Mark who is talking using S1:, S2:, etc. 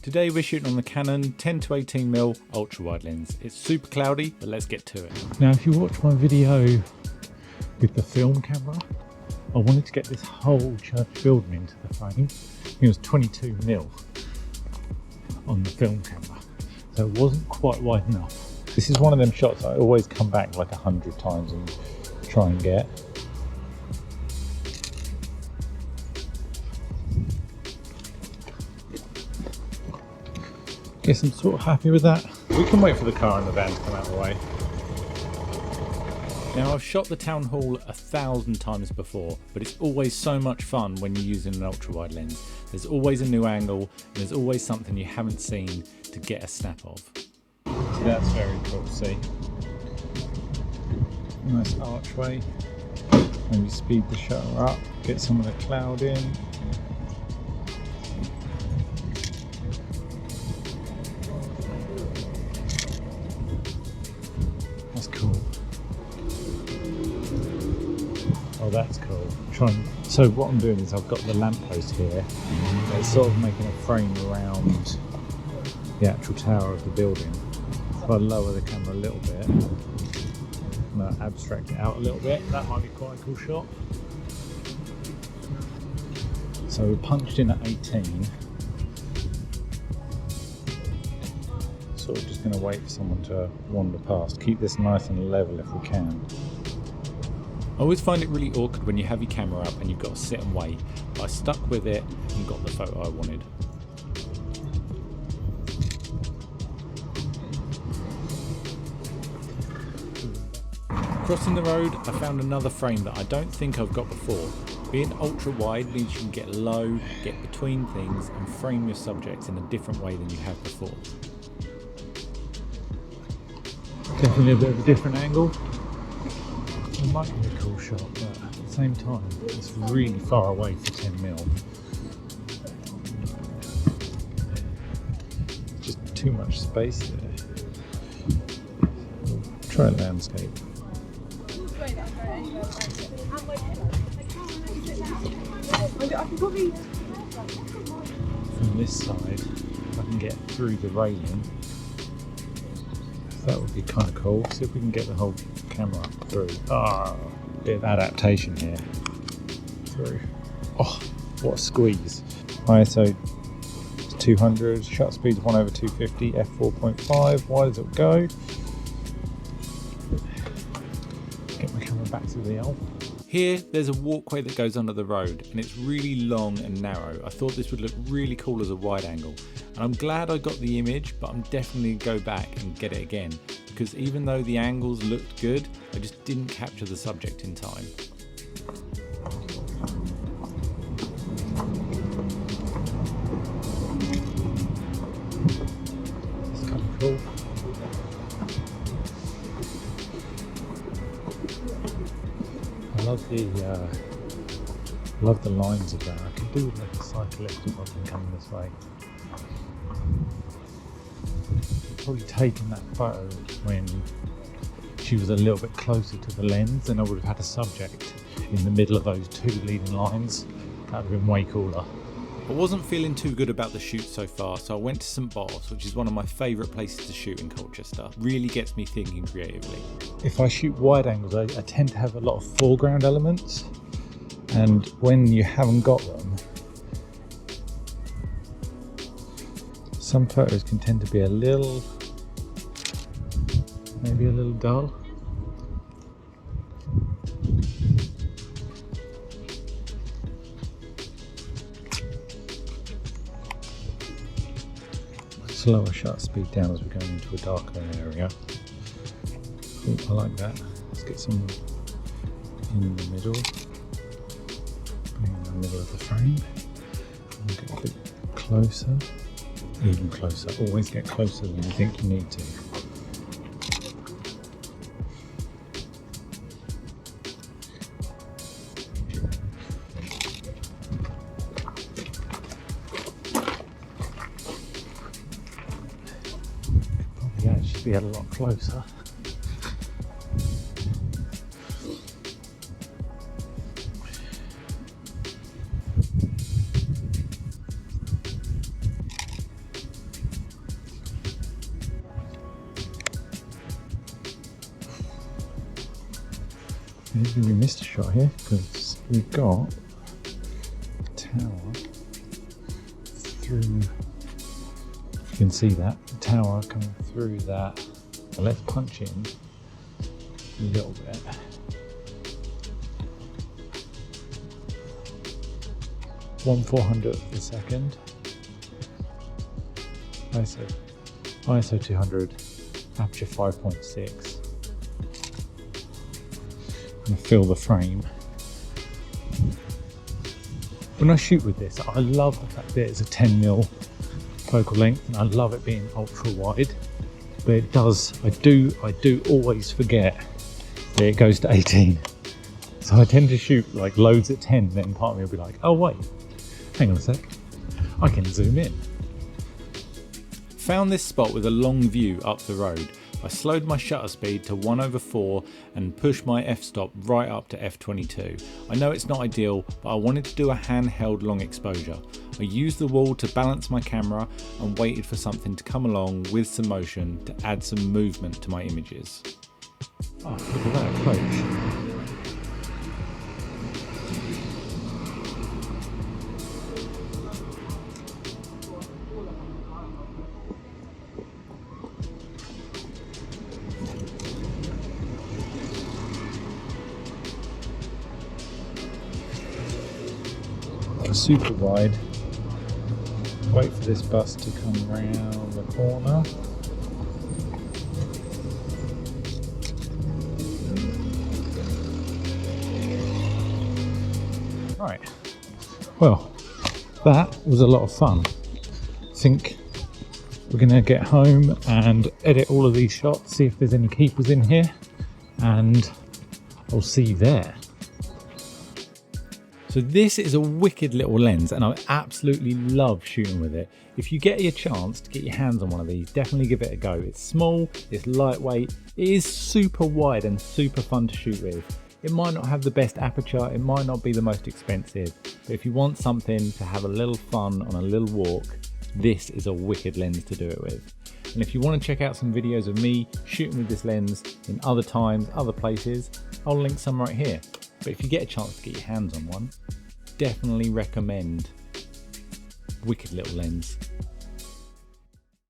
S1: Today we're shooting on the Canon 10-18mm ultra wide lens. It's super cloudy, but let's get to it. Now if you watch my video with the film camera, I wanted to get this whole church building into the frame. It was 22mm on the film camera, so it wasn't quite wide enough. This is one of them shots I always come back like 100 times and try and get. Guess I'm sort of happy with that. We can wait for the car and the van to come out of the way. Now I've shot the town hall 1,000 times before, but it's always so much fun when you're using an ultra wide lens. There's always a new angle and there's always something you haven't seen to get a snap of. So that's very cool to see. Nice archway. Maybe speed the shutter up, get some of the cloud in. That's cool. Oh, that's cool. So what I'm doing is I've got the lamppost here. It's sort of making a frame around the actual tower of the building. If I lower the camera a little bit, I'm going to abstract it out a little bit. That might be quite a cool shot. So we punched in at 18. Sort of just going to wait for someone to wander past. Keep this nice and level if we can. I always find it really awkward when you have your camera up and you've got to sit and wait, but I stuck with it and got the photo I wanted. Crossing the road, I found another frame that I don't think I've got before. Being ultra wide means you can get low, get between things and frame your subjects in a different way than you have before. Definitely a bit of a different angle. It might be a cool shot, but at the same time, it's really far away for 10mm. Just too much space there. We'll try landscape. From this side, if I can get through the railing, that would be kind of cool. See if we can get the whole camera up through. Bit of adaptation here. Through. Oh, what a squeeze. ISO 200, shutter speed 1/250, f4.5. Wide as it'll go. Get my camera back to the L. Here, there's a walkway that goes under the road and it's really long and narrow. I thought this would look really cool as a wide angle. And I'm glad I got the image, but I'm definitely going to go back and get it again. Because even though the angles looked good, I just didn't capture the subject in time. It's kind of cool. I love the lines of that. I could do with like a cyclist or something coming this way. Probably taken that photo when she was a little bit closer to the lens, and I would have had a subject in the middle of those two leading lines. That would have been way cooler. I wasn't feeling too good about the shoot so far, so I went to St Bot's, which is one of my favourite places to shoot in Colchester. Really gets me thinking creatively. If I shoot wide angles, I tend to have a lot of foreground elements, and when you haven't got them, some photos can tend to be maybe a little dull. Slower shutter speed down as we're going into a darker area. Ooh, I like that. Let's get some in the middle. Bring in the middle of the frame. And get a bit closer. Even closer. Always get closer than you think you need to. Probably actually get a lot closer. Maybe we missed a shot here because we've got a tower through. You can see that tower coming through that. So let's punch in a little bit. One 400th of a second. ISO 200, aperture 5.6. I'm gonna fill the frame. When I shoot with this, I love the fact that it's a 10mm focal length, and I love it being ultra wide. But it does, I do always forget that it goes to 18. So I tend to shoot like loads at 10, then part of me will be like, oh wait, hang on a sec, I can zoom in.
S2: Found this spot with a long view up the road. I slowed my shutter speed to 1/4 and pushed my f-stop right up to f22. I know it's not ideal, but I wanted to do a handheld long exposure. I used the wall to balance my camera and waited for something to come along with some motion to add some movement to my images.
S1: Oh, look at that approach. Super wide. Wait for this bus to come round the corner. Right. Well, that was a lot of fun. I think we're going to get home and edit all of these shots, see if there's any keepers in here, and I'll see you there.
S2: So this is a wicked little lens and I absolutely love shooting with it. If you get a chance to get your hands on one of these, definitely give it a go. It's small, it's lightweight, it is super wide and super fun to shoot with. It might not have the best aperture, it might not be the most expensive, but if you want something to have a little fun on a little walk, this is a wicked lens to do it with. And if you want to check out some videos of me shooting with this lens in other times, other places, I'll link some right here. But if you get a chance to get your hands on one, definitely recommend. Wicked little lens.